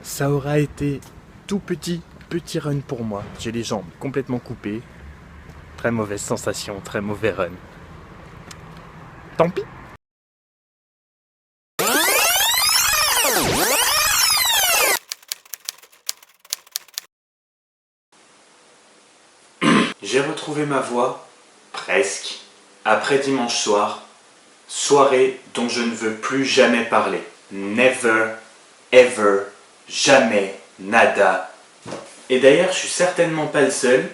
ça aura été tout petit run pour moi. J'ai les jambes complètement coupées. Très mauvaise sensation, très mauvais run. Tant pis. J'ai retrouvé ma voix, presque, après dimanche soir, soirée dont je ne veux plus jamais parler. Never, ever, jamais, nada. Et d'ailleurs, je suis certainement pas le seul.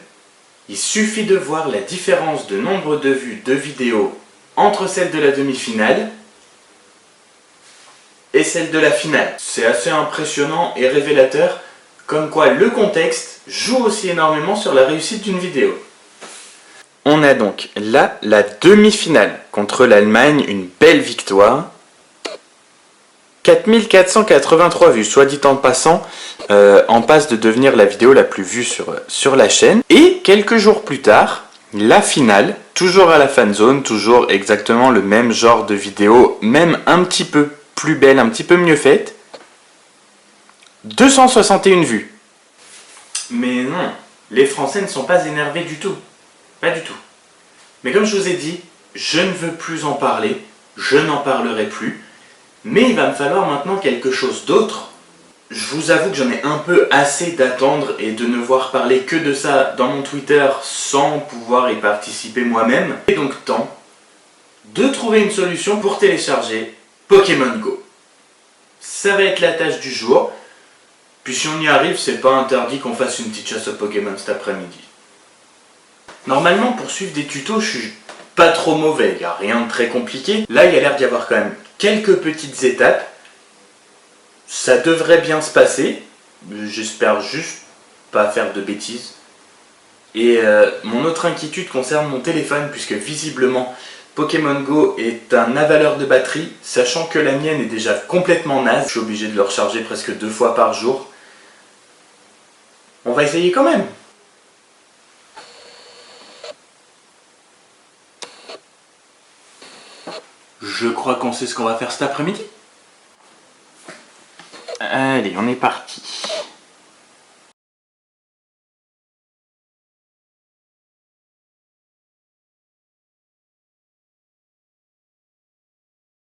Il suffit de voir la différence de nombre de vues de vidéos entre celle de la demi-finale et celle de la finale. C'est assez impressionnant et révélateur, comme quoi le contexte joue aussi énormément sur la réussite d'une vidéo. On a donc là la demi-finale contre l'Allemagne, une belle victoire. 4483 vues, soit dit en passant, en passe de devenir la vidéo la plus vue sur la chaîne. Et quelques jours plus tard, la finale, toujours à la fanzone, toujours exactement le même genre de vidéo, même un petit peu plus belle, un petit peu mieux faite. 261 vues. Mais non, les Français ne sont pas énervés du tout. Pas du tout. Mais comme je vous ai dit, je ne veux plus en parler, je n'en parlerai plus. Mais il va me falloir maintenant quelque chose d'autre. Je vous avoue que j'en ai un peu assez d'attendre et de ne voir parler que de ça dans mon Twitter sans pouvoir y participer moi-même. Et donc temps de trouver une solution pour télécharger Pokémon Go. Ça va être la tâche du jour. Puis si on y arrive, c'est pas interdit qu'on fasse une petite chasse aux Pokémon cet après-midi. Normalement, pour suivre des tutos, je suis pas trop mauvais, il n'y a rien de très compliqué. Là, il y a l'air d'y avoir quand même quelques petites étapes. Ça devrait bien se passer. J'espère juste pas faire de bêtises. Et mon autre inquiétude concerne mon téléphone, puisque visiblement Pokémon Go est un avaleur de batterie, sachant que la mienne est déjà complètement naze. Je suis obligé de le recharger presque 2 fois par jour. On va essayer quand même. Je crois qu'on sait ce qu'on va faire cet après-midi. Allez, on est parti.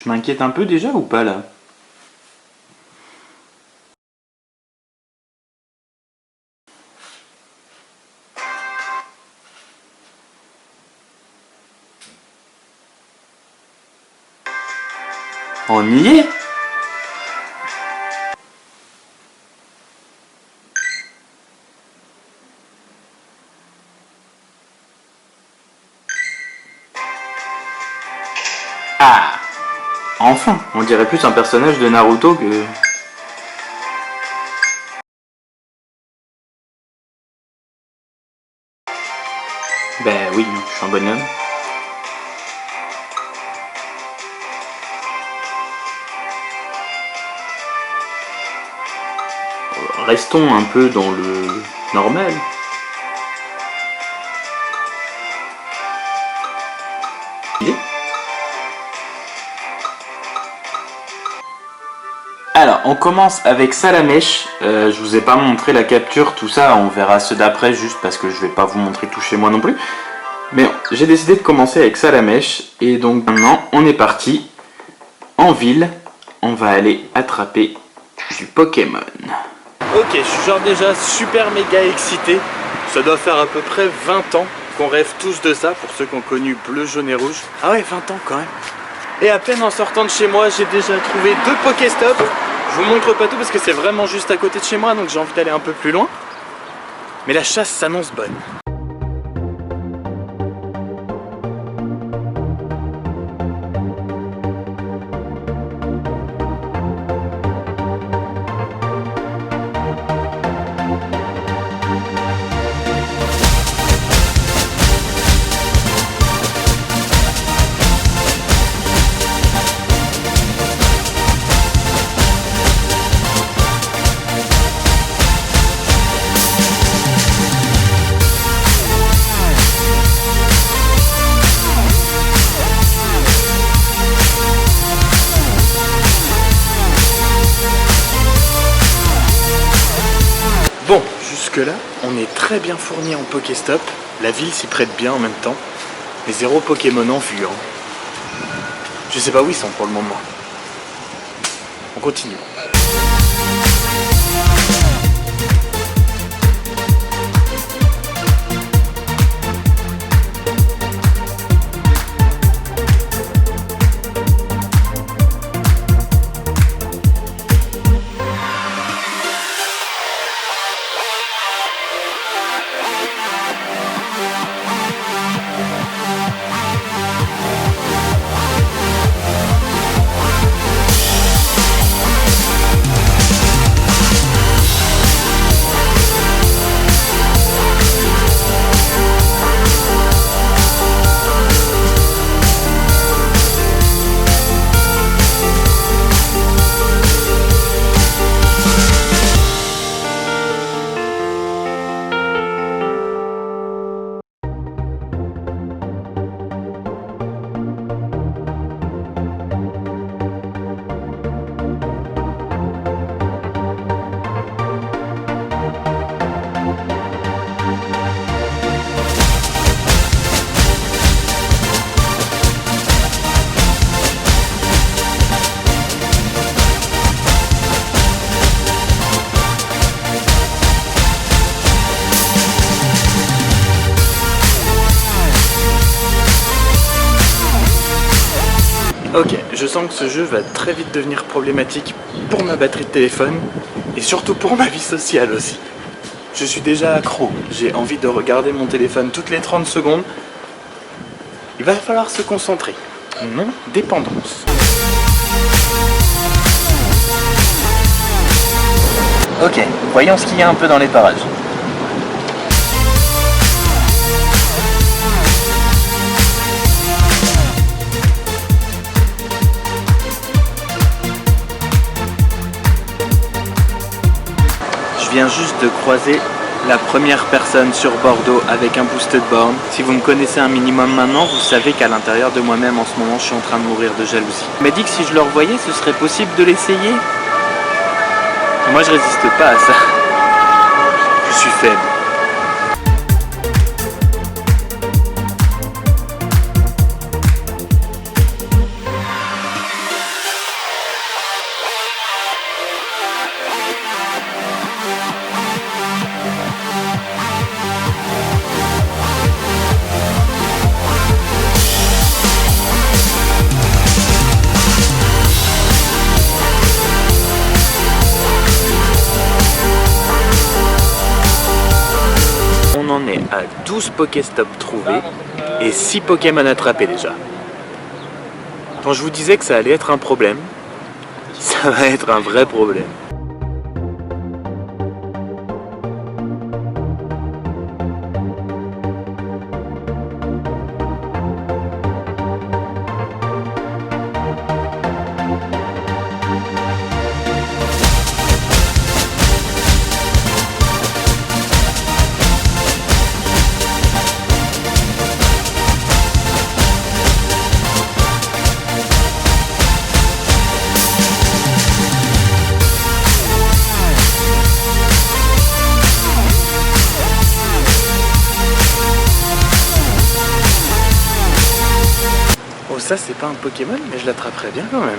Je m'inquiète un peu déjà ou pas là? On y est? Ah! Enfin! On dirait plus un personnage de Naruto que... Ben oui, je suis un bonhomme. Restons un peu dans le normal. Alors, on commence avec Salamèche. Je vous ai pas montré la capture, tout ça, on verra ceux d'après juste parce que je vais pas vous montrer tout chez moi non plus. Mais j'ai décidé de commencer avec Salamèche. Et donc maintenant, on est parti en ville. On va aller attraper du Pokémon. Ok, je suis genre déjà super méga excité. Ça doit faire à peu près 20 ans qu'on rêve tous de ça, pour ceux qui ont connu bleu, jaune et rouge. Ah ouais, 20 ans quand même. Et à peine en sortant de chez moi, j'ai déjà trouvé 2 Pokéstop. Je vous montre pas tout parce que c'est vraiment juste à côté de chez moi, donc j'ai envie d'aller un peu plus loin. Mais la chasse s'annonce bonne. Bon, jusque-là, on est très bien fourni en Pokéstop. La ville s'y prête bien en même temps. Mais 0 Pokémon en vue. Hein. Je sais pas où ils sont pour le moment. On continue. Ok, je sens que ce jeu va très vite devenir problématique pour ma batterie de téléphone et surtout pour ma vie sociale aussi. Je suis déjà accro, j'ai envie de regarder mon téléphone toutes les 30 secondes. Il va falloir se concentrer. Non, dépendance. Ok, voyons ce qu'il y a un peu dans les parages. Je viens juste de croiser la première personne sur Bordeaux avec un boosted born. Si vous me connaissez un minimum maintenant, vous savez qu'à l'intérieur de moi-même en ce moment, je suis en train de mourir de jalousie. Il m'a dit que si je le revoyais, ce serait possible de l'essayer. Moi, je résiste pas à ça. Je suis faible. On en est à 12 Pokéstop trouvés et 6 Pokémon attrapés déjà. Quand je vous disais que ça allait être un problème, ça va être un vrai problème. Oh, ça c'est pas un Pokémon, mais je l'attraperai bien quand même.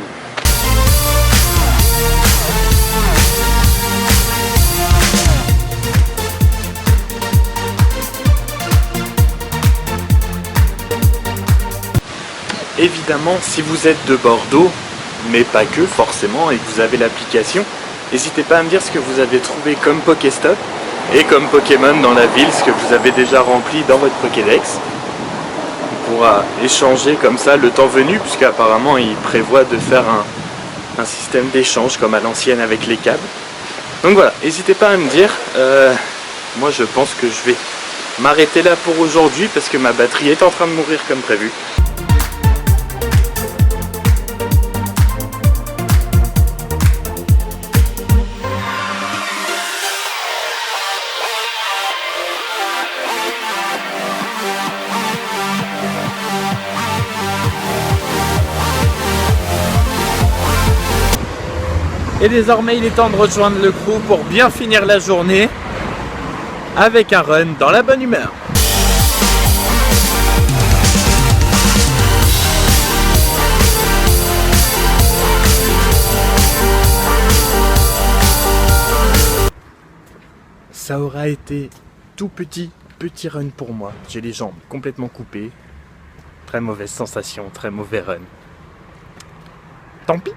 Évidemment, si vous êtes de Bordeaux, mais pas que forcément, et que vous avez l'application, n'hésitez pas à me dire ce que vous avez trouvé comme Pokéstop et comme Pokémon dans la ville, ce que vous avez déjà rempli dans votre Pokédex. On pourra échanger comme ça le temps venu, puisqu'apparemment il prévoit de faire un système d'échange comme à l'ancienne avec les câbles. Donc voilà, n'hésitez pas à me dire. Moi je pense que je vais m'arrêter là pour aujourd'hui parce que ma batterie est en train de mourir comme prévu. Et désormais il est temps de rejoindre le crew pour bien finir la journée. avec un run dans la bonne humeur. Ça aura été tout petit run pour moi. J'ai les jambes complètement coupées. Très mauvaise sensation, très mauvais run. Tant pis.